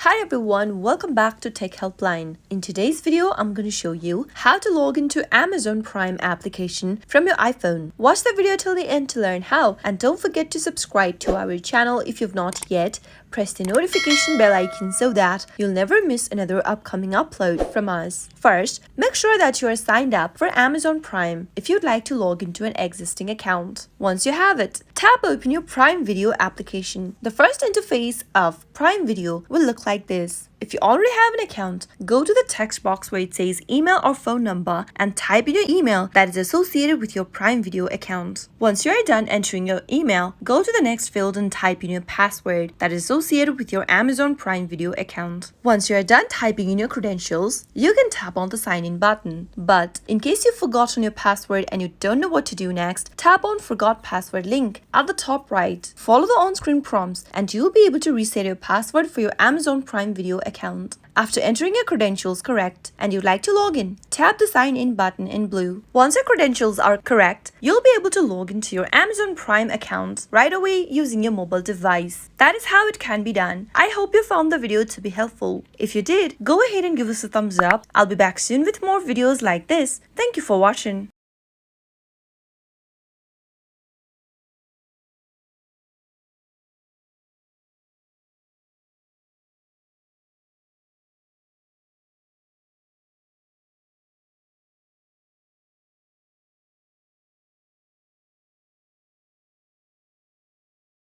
Hi everyone, welcome back to Tech Helpline. In today's video, I'm going to show you how to log into Amazon Prime application from your iPhone. Watch the video till the end to learn how, and don't forget to subscribe to our channel if you've not yet. Press the notification bell icon so that you'll never miss another upcoming upload from us. First, make sure that you are signed up for Amazon Prime if you'd like to log into an existing account. Once you have it, tap open your Prime Video application. The first interface of Prime Video will look like this. If you already have an account, go to the text box where it says email or phone number and type in your email that is associated with your Prime Video account. Once you are done entering your email, go to the next field and type in your password that is associated with your Amazon Prime Video account. Once you are done typing in your credentials, you can tap on the sign in button. But in case you've forgotten your password and you don't know what to do next, tap on Forgot Password link at the top right. Follow the on-screen prompts and you'll be able to reset your password for your Amazon Prime Video account. After entering your credentials correct and you'd like to log in, tap the sign in button in blue. Once your credentials are correct, you'll be able to log into your Amazon Prime account right away using your mobile device. That is how it can be done. I hope you found the video to be helpful. If you did, go ahead and give us a thumbs up. I'll be back soon with more videos like this. Thank you for watching.